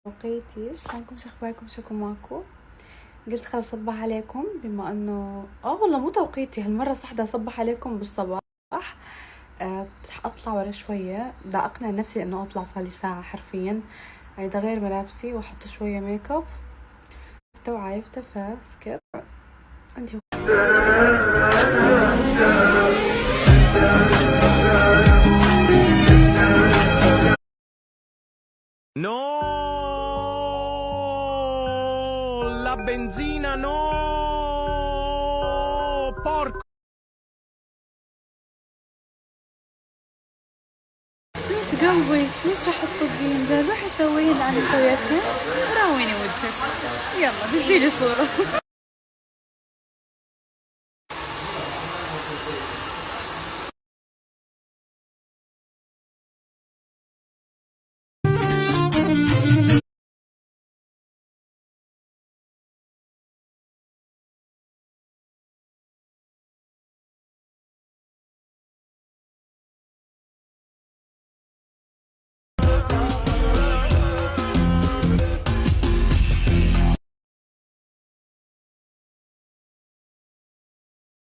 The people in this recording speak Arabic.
توقيتي شلونكم؟ شو اخباركم؟ شكو ماكو؟ قلت خلص اصبح عليكم بما انه والله مو توقيتي هالمره، صح بدي اصبح عليكم بالصباح. رح اطلع ورا شويه، بدي اقنع نفسي انه اطلع، صار ساعه حرفيا. يعني بدي اغير ملابسي واحط شويه ميك اب وعايفته فسكيب. انت No, la benzina no, porco. سمعت قلبي ليش راح تطبين؟ زين روحي سويهن اللي انا سويتهن وراويني وجهك. يلا دزيلي صوره.